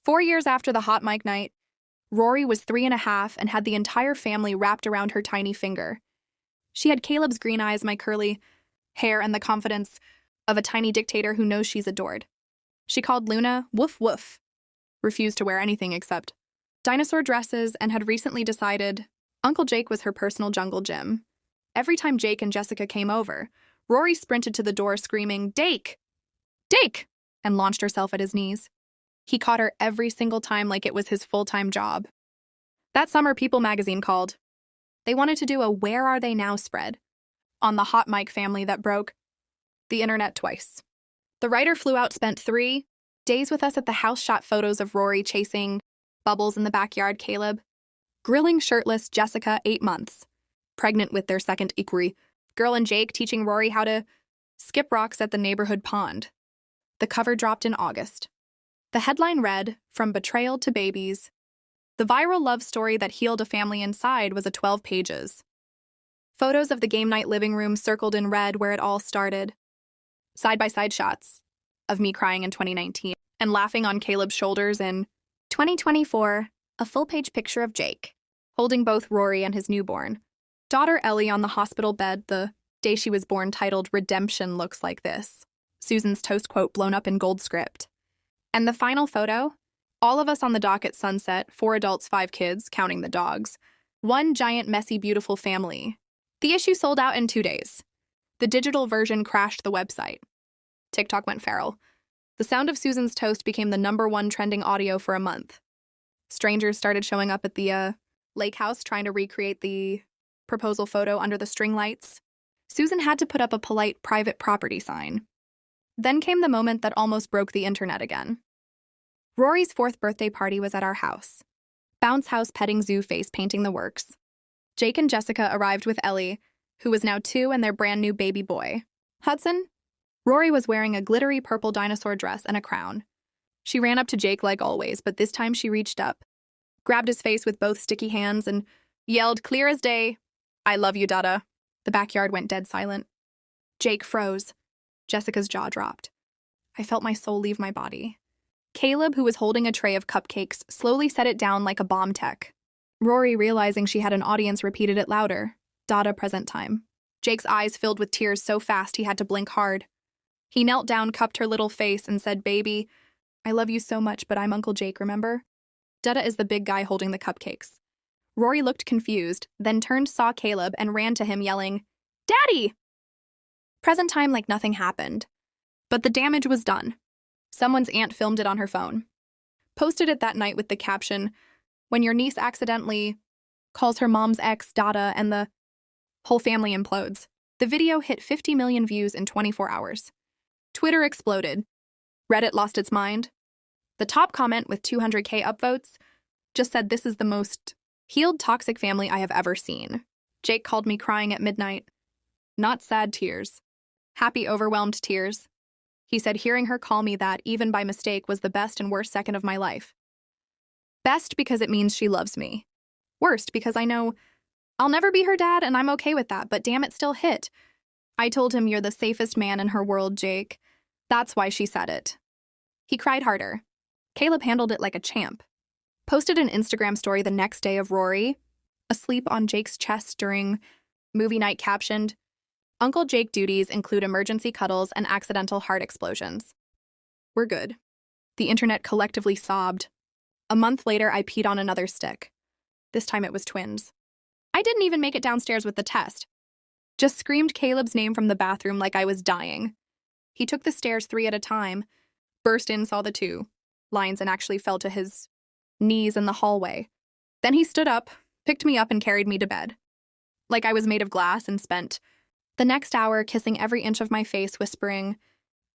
4 years after the hot mic night, Rory was 3.5 and had the entire family wrapped around her tiny finger. She had Caleb's green eyes, my curly hair, and the confidence of a tiny dictator who knows she's adored. She called Luna woof woof, refused to wear anything except dinosaur dresses, and had recently decided Uncle Jake was her personal jungle gym. Every time Jake and Jessica came over, Rory sprinted to the door screaming, "Dake! Dake!" and launched herself at his knees. He caught her every single time like it was his full-time job. That summer, People magazine called. They wanted to do a "Where Are They Now" spread on the hot mic family that broke the internet twice. The writer flew out, spent 3 days with us at the house, shot photos of Rory chasing Bubbles in the backyard, Caleb grilling shirtless Jessica, 8 months, pregnant with their second equerry, girl, and Jake teaching Rory how to skip rocks at the neighborhood pond. The cover dropped in August. The headline read, "From Betrayal to Babies." The viral love story that healed a family inside was 12 pages. Photos of the game night living room circled in red where it all started. Side-by-side shots of me crying in 2019 and laughing on Caleb's shoulders in 2024, a full-page picture of Jake, holding both Rory and his newborn daughter Ellie on the hospital bed the day she was born, titled "Redemption Looks Like This." Susan's toast quote blown up in gold script. And the final photo? All of us on the dock at sunset, 4 adults, 5 kids, counting the dogs. One giant, messy, beautiful family. The issue sold out in 2 days. The digital version crashed the website. TikTok went feral. The sound of Susan's toast became the #1 trending audio for a month. Strangers started showing up at the lake house trying to recreate the proposal photo under the string lights. Susan had to put up a polite private property sign. Then came the moment that almost broke the internet again. Rory's 4th birthday party was at our house. Bounce house, petting zoo, face painting, the works. Jake and Jessica arrived with Ellie, who was now 2, and their brand new baby boy, Hudson. Rory was wearing a glittery purple dinosaur dress and a crown. She ran up to Jake like always, but this time she reached up, grabbed his face with both sticky hands, and yelled clear as day, "I love you, Dada." The backyard went dead silent. Jake froze. Jessica's jaw dropped. I felt my soul leave my body. Caleb, who was holding a tray of cupcakes, slowly set it down like a bomb tech. Rory, realizing she had an audience, repeated it louder. Dada, present time. Jake's eyes filled with tears so fast he had to blink hard. He knelt down, cupped her little face, and said, "Baby, I love you so much, but I'm Uncle Jake, remember?" Dada is the big guy holding the cupcakes. Rory looked confused, then turned, saw Caleb, and ran to him, yelling, "Daddy!" Present time like nothing happened. But the damage was done. Someone's aunt filmed it on her phone. Posted it that night with the caption, "When your niece accidentally calls her mom's ex Dada and the whole family implodes." The video hit 50 million views in 24 hours. Twitter exploded. Reddit lost its mind. The top comment, with 200K upvotes, just said, "This is the most healed toxic family I have ever seen." Jake called me crying at midnight. Not sad tears. Happy, overwhelmed tears. He said hearing her call me that, even by mistake, was the best and worst second of my life. Best because it means she loves me. Worst because I know I'll never be her dad, and I'm okay with that, but damn, it still hit. I told him, "You're the safest man in her world, Jake." That's why she said it. He cried harder. Caleb handled it like a champ. Posted an Instagram story the next day of Rory, asleep on Jake's chest during movie night, captioned, "Uncle Jake duties include emergency cuddles and accidental heart explosions. We're good." The internet collectively sobbed. A month later, I peed on another stick. This time it was twins. I didn't even make it downstairs with the test. Just screamed Caleb's name from the bathroom like I was dying. He took the stairs 3 at a time, burst in, saw the 2 lines, and actually fell to his knees in the hallway. Then he stood up, picked me up, and carried me to bed. Like I was made of glass, and spent the next hour kissing every inch of my face, whispering,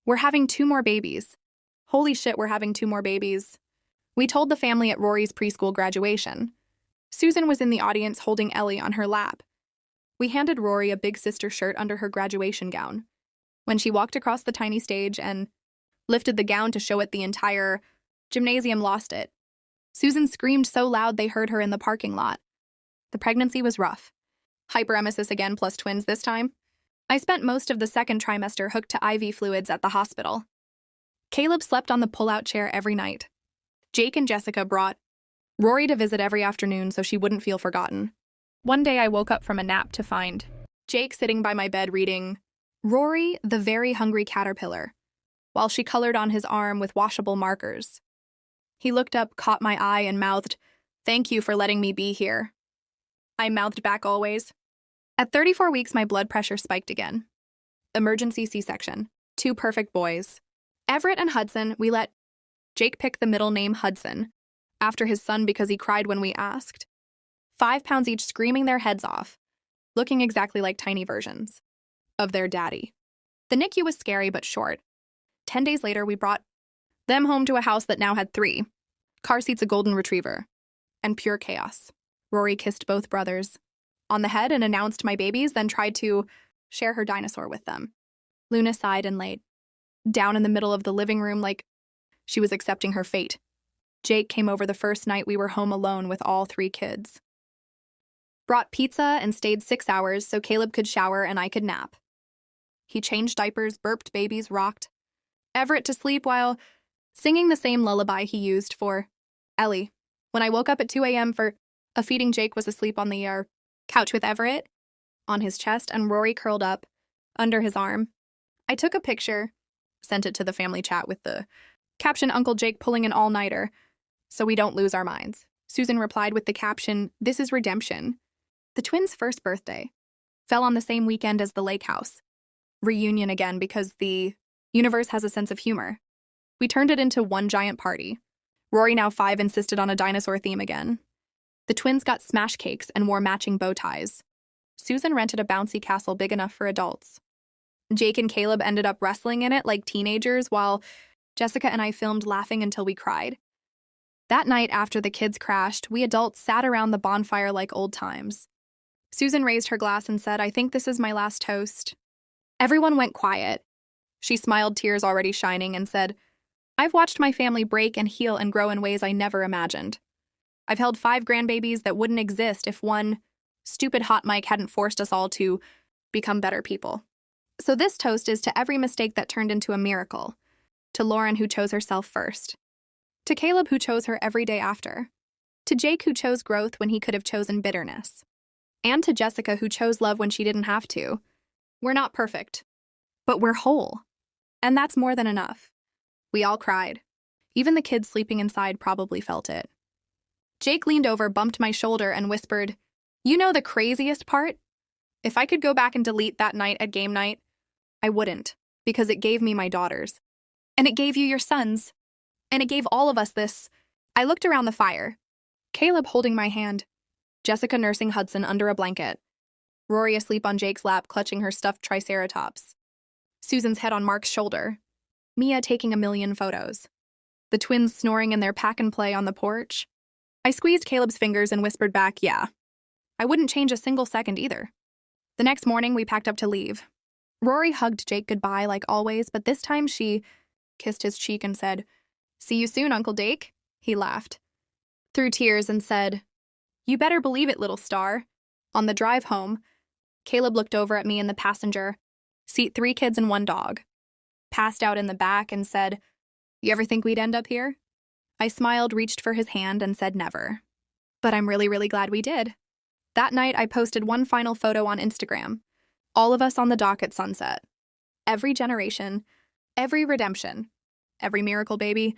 "We're having 2 more babies. Holy shit, we're having 2 more babies." We told the family at Rory's preschool graduation. Susan was in the audience holding Ellie on her lap. We handed Rory a big sister shirt under her graduation gown. When she walked across the tiny stage and lifted the gown to show it, the entire gymnasium lost it. Susan screamed so loud they heard her in the parking lot. The pregnancy was rough. Hyperemesis again, plus twins this time. I spent most of the second trimester hooked to IV fluids at the hospital. Caleb slept on the pull-out chair every night. Jake and Jessica brought Rory to visit every afternoon so she wouldn't feel forgotten. One day I woke up from a nap to find Jake sitting by my bed reading Rory, the Very Hungry Caterpillar, while she colored on his arm with washable markers. He looked up, caught my eye, and mouthed, "Thank you for letting me be here." I mouthed back always. At 34 weeks, my blood pressure spiked again. Emergency C-section. 2 perfect boys. Everett and Hudson. We let Jake pick the middle name Hudson, after his son because he cried when we asked. 5 pounds each, screaming their heads off, looking exactly like tiny versions of their daddy. The NICU was scary but short. 10 days later, we brought them home to a house that now had 3 car seats, a golden retriever, and pure chaos. Rory kissed both brothers on the head and announced my babies, then tried to share her dinosaur with them. Luna sighed and laid down in the middle of the living room like she was accepting her fate. Jake came over the first night we were home alone with all 3 kids. Brought pizza and stayed 6 hours so Caleb could shower and I could nap. He changed diapers, burped babies, rocked Everett to sleep while singing the same lullaby he used for Ellie. When I woke up at 2 a.m. for a feeding, Jake was asleep on the couch with Everett on his chest and Rory curled up under his arm. I took a picture, sent it to the family chat with the caption, "Uncle Jake pulling an all-nighter so we don't lose our minds." Susan replied with the caption, "This is redemption." The twins' first birthday fell on the same weekend as the lake house reunion again because the universe has a sense of humor. We turned it into one giant party. Rory, now 5, insisted on a dinosaur theme again. The twins got smash cakes and wore matching bow ties. Susan rented a bouncy castle big enough for adults. Jake and Caleb ended up wrestling in it like teenagers while Jessica and I filmed laughing until we cried. That night after the kids crashed, we adults sat around the bonfire like old times. Susan raised her glass and said, "I think this is my last toast." Everyone went quiet. She smiled, tears already shining, and said, "I've watched my family break and heal and grow in ways I never imagined. I've held 5 grandbabies that wouldn't exist if one stupid hot mic hadn't forced us all to become better people. So this toast is to every mistake that turned into a miracle, to Lauren who chose herself first, to Caleb who chose her every day after, to Jake who chose growth when he could have chosen bitterness, and to Jessica who chose love when she didn't have to. We're not perfect, but we're whole. And that's more than enough." We all cried. Even the kids sleeping inside probably felt it. Jake leaned over, bumped my shoulder, and whispered, "You know the craziest part? If I could go back and delete that night at game night, I wouldn't, because it gave me my daughters. And it gave you your sons. And it gave all of us this." I looked around the fire. Caleb holding my hand. Jessica nursing Hudson under a blanket. Rory asleep on Jake's lap, clutching her stuffed triceratops. Susan's head on Mark's shoulder. Mia taking a million photos. The twins snoring in their pack and play on the porch. I squeezed Caleb's fingers and whispered back, "Yeah. I wouldn't change a single second either." The next morning, we packed up to leave. Rory hugged Jake goodbye like always, but this time she kissed his cheek and said, "See you soon, Uncle Dake." He laughed through tears and said, "You better believe it, little star." On the drive home, Caleb looked over at me in the passenger seat, 3 kids and 1 dog, passed out in the back, and said, "You ever think we'd end up here?" I smiled, reached for his hand, and said never. But I'm really, really glad we did. That night, I posted one final photo on Instagram. All of us on the dock at sunset. Every generation, every redemption, every miracle baby,